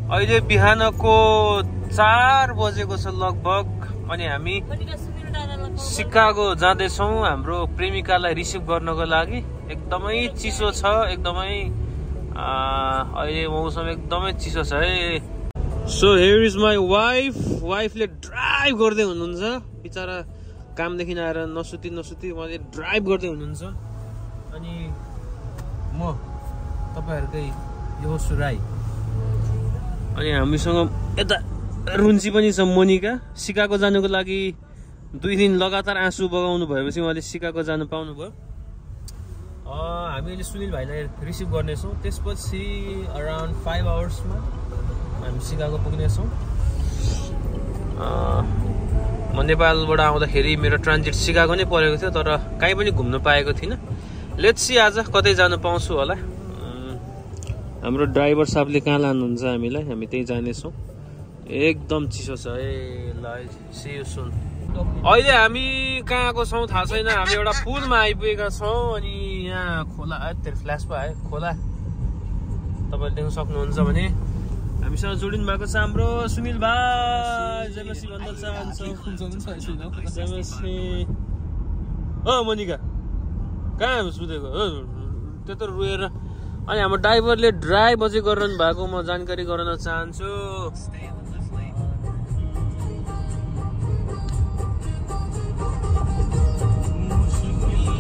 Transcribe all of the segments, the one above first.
अहिले बिहानको 4 बजेको छ लगभग अनि हामी सिकागो जाँदैछौँ हाम्रो प्रेमिकालाई रिसिभ गर्नको लागि। एकदमै चिसो छ, एकदमै अहिले मौसम एकदमै चिसो छ है। So here is my wife. वाइफले ड्राइभ गर्दै हुनुहुन्छ, बिचरा कामदेखि आएर नसुती उहाँले ड्राइभ गर्दै हुनुहुन्छ। अनि म तपाईहरुकै यो सुराई। अनि हामीसँग यता रुन्ची पनि छ, मोनिका। सिकागो जानुको लागि 2 दिन लगातार आँसु बगाउनु भएपछि उहाँले सिकागो जानु पाउनुभयो। हामी अहिले सुनिल भाइलाई रिसिभ गर्नेछौँ, त्यसपछि अराउन्ड 5 आवर्समा हामी सिकागो पुग्नेछौँ। म नेपालबाट आउँदाखेरि मेरो ट्रान्जिट सिकागो नै परेको थियो, तर कहीँ पनि घुम्न पाएको थिइनँ। लेट्स सी आज कतै जानु पाउँछु होला। हाम्रो ड्राइभर साहबले कहाँ लानुहुन्छ हामीलाई, हामी त्यही जानेछौँ। एकदम चिसो छ है। ल सी यु सुन। अहिले हामी कहाँ आएको छौँ थाहा छैन, हामी एउटा पुलमा आइपुगेका छौँ। अनि यहाँ खोला फ्ल्यास पो आयो, खोला तपाईँले देख्न सक्नुहुन्छ भने हामीसँग जोडिनु भएको छ हाम्रो सुनिल भाइ। जयमसी भन्न चाहन्छौँ। जयमसी। मोनिका कहाँ सुतेको त्यत्रो रोएर। अनि हाम्रो ड्राइभरले ड्राइभ अझै गरिरहनु भएको म जानकारी गराउन चाहन्छु।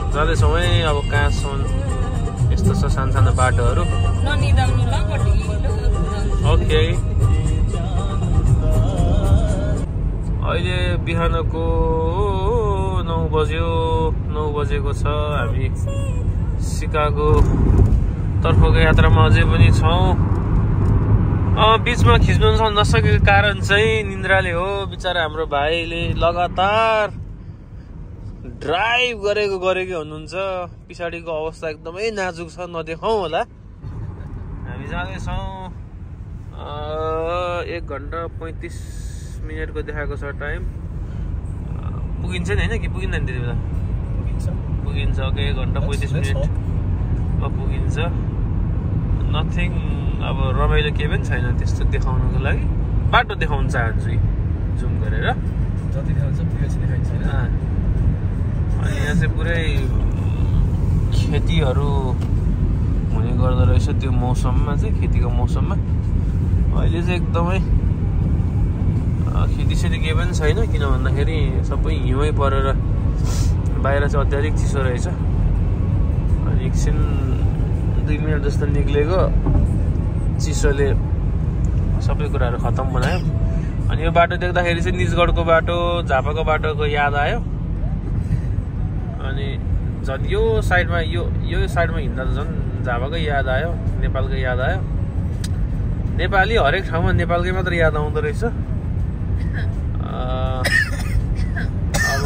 जाँदैछौँ है अब कहाँसम्म। यस्तो छ सानो बाटोहरू। ओके अहिले बिहानको 9 बजेको छ। हामी सिकागो तर्फको यात्रामा अझै पनि छौँ। बिचमा खिच्नु नसकेको कारण चाहिँ निन्द्राले हो। बिचरा हाम्रो भाइले लगातार ड्राइभ गरेकै हुनुहुन्छ। पछाडिको अवस्था एकदमै नाजुक छ, नदेखाउँ होला। हामी जाँदैछौँ। 1 घन्टा 35 मिनटको देखाएको छ टाइम। पुगिन्छ नि होइन कि पुगिँदैन त्यति बेला? पुगिन्छ। ओके 1 घन्टा 35 मिनटमा पुगिन्छ। नथिङ अब रमाइलो केही पनि छैन त्यस्तो देखाउनुको लागि। बाटो देखाउन चाहन्छु जुम गरेर। जति देखाउँछ पुगेपछि देखाइन्छ हैन। अनि यहाँ चाहिँ पुरै खेतीहरू हुने गर्दो रहेछ त्यो मौसममा चाहिँ, खेतीको मौसममा। अहिले चाहिँ एकदमै खेतीसेती केही पनि छैन, किन भन्दाखेरि सबै हिउँै परेर बाहिर चाहिँ अत्याधिक चिसो रहेछ। अनि एकछिन 2 मिनट जस्तो निक्लेको चिसोले सबै कुराहरू खतम बनायो। अनि यो बाटो देख्दाखेरि चाहिँ निजगढको बाटो, झापाको बाटोको याद आयो। अनि झन् यो साइडमा हिँड्दा झन् झापाकै याद आयो, नेपालकै याद आयो। नेपाली हरेक ठाउँमा नेपालकै मात्र याद आउँदो रहेछ। अब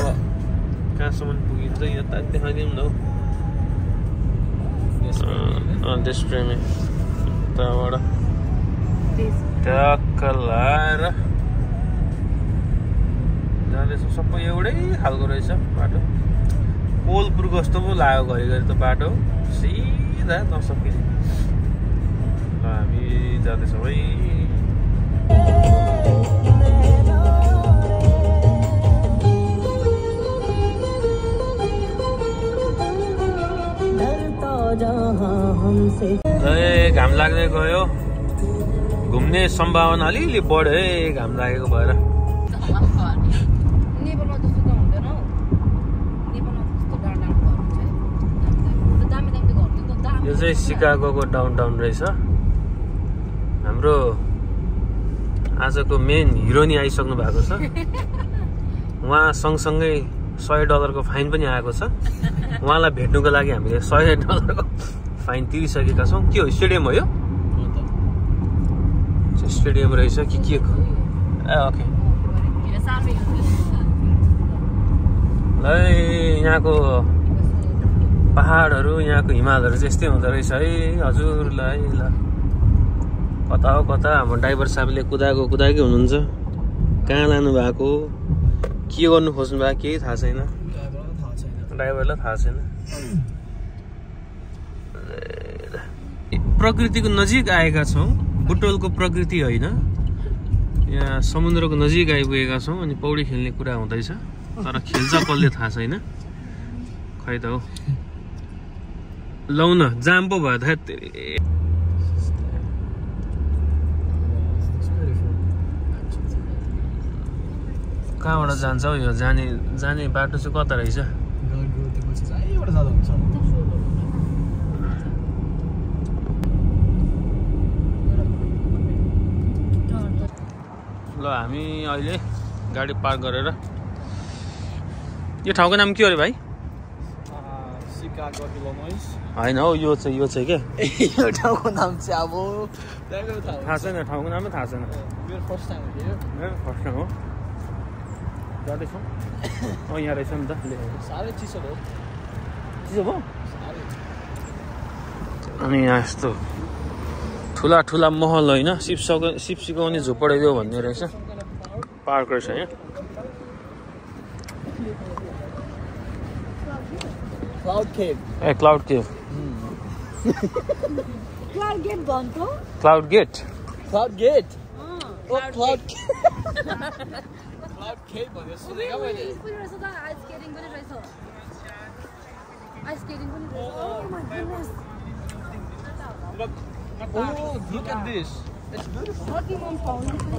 कहाँसम्म पुगिन्छ यता देखाइदिउँ न हौ। देशप्रेमी उताबाट ट्याक्क लाएर जाँदैछ। सबै एउटै खालको रहेछ बाटो। कोलपुरको जस्तो पो लाग्यो घरिघरि त बाटो, सिधा नसकिने। ल हामी जाँदैछौँ है। घाम लाग्दै गयो। घुम्ने सम्भावना अलिअलि बढ्यो है घाम लागेको भएर। यो चाहिँ सिकागोको डाउनटाउन रहेछ। हाम्रो आजको मेन हिरो नि आइसक्नु भएको छ। उहाँ सँगसँगै $100 फाइन पनि आएको छ। उहाँलाई भेट्नुको लागि हामीले $100 फाइन तिरिसकेका छौँ। के हो स्टेडियम हो यो? स्टेडियम रहेछ कि के? ओके। ल यहाँको पहाडहरू, यहाँको हिमालहरू चाहिँ यस्तै हुँदो रहेछ है हजुरलाई। ल कता हो कता हाम्रो ड्राइभर साहबले कुदाएकै हुनुहुन्छ। कहाँ लानु भएको, के गर्नु खोज्नु भएको केही थाहा छैन। ड्राइभरलाई थाहा छैन। प्रकृतिको नजिक आएका छौँ। बुटवलको प्रकृति होइन, यहाँ समुद्रको नजिक आइपुगेका छौँ अनि पौडी खेल्ने कुरा हुँदैछ, तर खेल्छ कसले थाहा छैन। खै त हो, लौ न जाम पो भयो त। कहाँबाट जान्छ हौ यो? जाने बाटो चाहिँ कता रहेछ? ल हामी अहिले गाडी पार्क गरेर, यो ठाउँको नाम के हो अरे भाइ? होइन हौ, यो चाहिँ के यो ठाउँको नाम चाहिँ अब थाहा छैन, ठाउँको नामै थाहा छैन। मेरो फर्स्ट टाइम हो जाँदैछौँ। यहाँ रहेछ नि त, साह्रै चिसो भयो। चिसो भयो। अनि यहाँ यस्तो ठुला ठुला महल होइन, शिव सिकाउने झुपडाइदियो भन्ने रहेछ, पार्क रहेछ यहाँ। Cloud cave. ए क्लाउड केभ। क्लाउड गेट भन्छ। Cloud gate. Cloud gate. ओ क्लाउड क्लाउड केभ भनेर सुनेको मैले। आइस स्केटिङ पनि रहेछ। आइस स्केटिङ पनि रहेछ। Oh my goodness. Oh, look at this. It's beautiful. Pokemon Foundation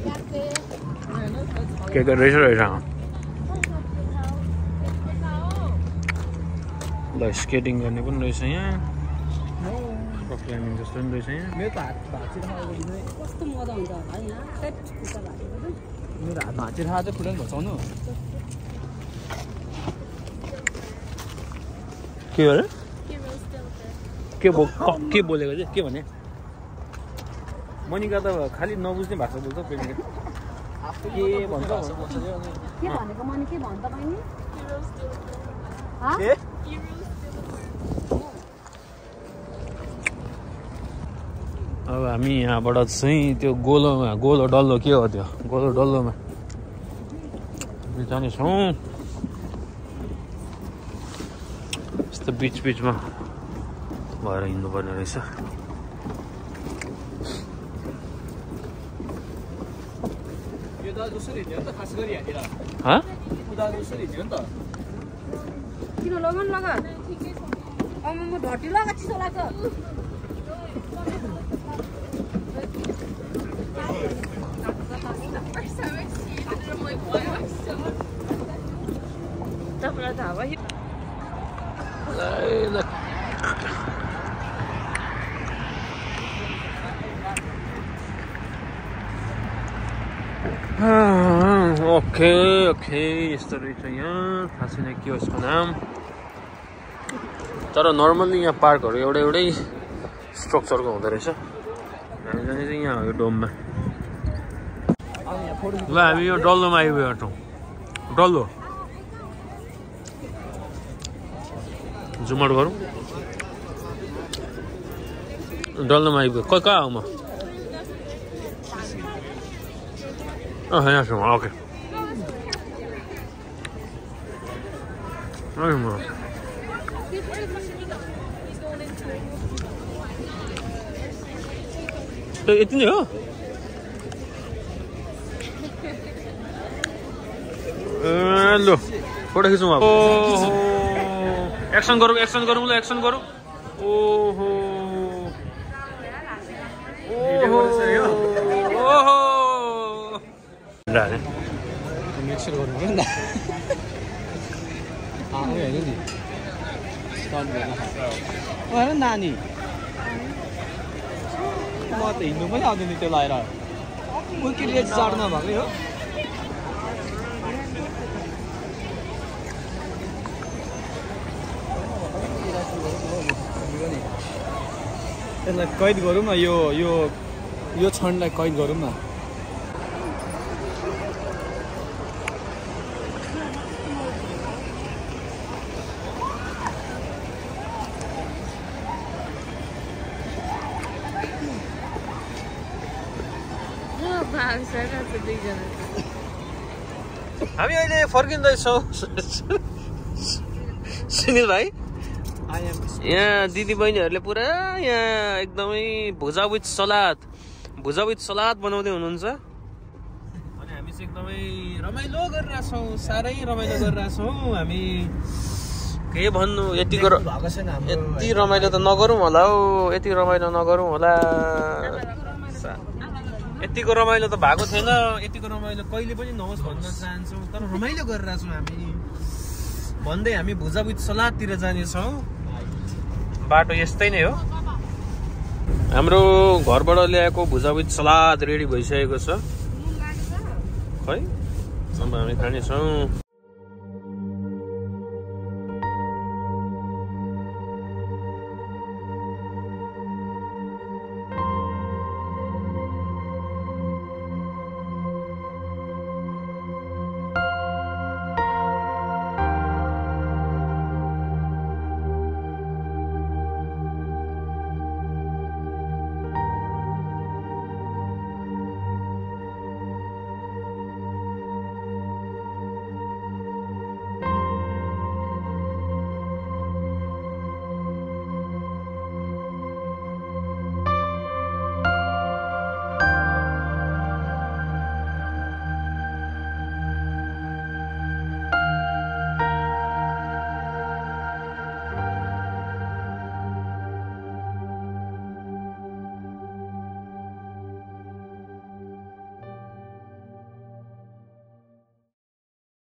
cafe. के गरेछ रहेछ? ल स्केटिङ गर्ने पनि रहेछ यहाँ, रक क्लाइम्बिङ जस्तो पनि रहेछ यहाँ। मेरो त हात भाँचिरहेको दिनै कस्तो मजा हुन्छ होला यहाँ। सेट खुट्टा भाँचेको पनि। मेरो हात भाँचिरहेको चाहिँ खुट्टा भचाउनु। के हो र? के बोलेको चाहिँ के भने? मनिका त खालि नबुझ्ने भाषा बोल्छ। के भन्छ? के भनेको मैले के भन्छ बहिनी? के? अब हामी यहाँबाट चाहिँ त्यो गोलो डल्लो के हो त्यो गोलो डल्लोमा जानेछौँ। यस्तो बिचमा भएर हिँड्नुपर्ने रहेछ। किन लगन लगा? म ढटी लगा चिसो लाग्छ। तपाईँलाई थाहा भयो? ओके यस्तो रहेछ यहाँ। थाहा छैन के हो यसको नाम, तर नर्मल्ली यहाँ पार्कहरू एउटै स्ट्रक्चरको हुँदो रहेछ। हामी जाने चाहिँ यहाँ हो यो डोममा। ल हामी यो डल्लोमा आइपुगेका छौँ। डल्लो जुमट गरौँ। डल्लोमा आइपुग्यो। कहाँ हो म? यहाँ छु म। ओके यति नै हो? ल फोटो खिचौँ अब। एक्सन गरौँ ल एक्सन गरौँ। ओहो मिक्सर गर्नु पर्यो नि त। हेर्नु नि होइन नानी, म त हिँड्नु पनि आउँदैन त्यो लगाएर। केटीले चाड नभएकै हो। यसलाई कैद गरौँ न, यो क्षणलाई कैद गरौँ न। हामी अहिले फर्किँदैछौँ। सुनिल भाइ, यहाँ दिदी बहिनीहरूले पुरा यहाँ एकदमै भुजा विथ सलाद भुजा विथ सलाद बनाउँदै हुनुहुन्छ अनि हामी चाहिँ एकदमै रमाइलो गरिरहेछौँ साह्रै रमाइलो गरिरहेछौँ हामी के भन्नु यति रमाइलो त नगरौँ होला हौ यति रमाइलो नगरौँ होला यतिको रमाइलो त भएको थिएन यतिको रमाइलो कहिले पनि नहोस् भन्न चाहन्छौँ तर रमाइलो गरिरहेछौँ हामी भन्दै हामी भुजा विथ सलादतिर जानेछौँ बाटो यस्तै नै हो हाम्रो घरबाट ल्याएको भुजा विथ सलाद रेडी भइसकेको छ खै अब हामी खानेछौँ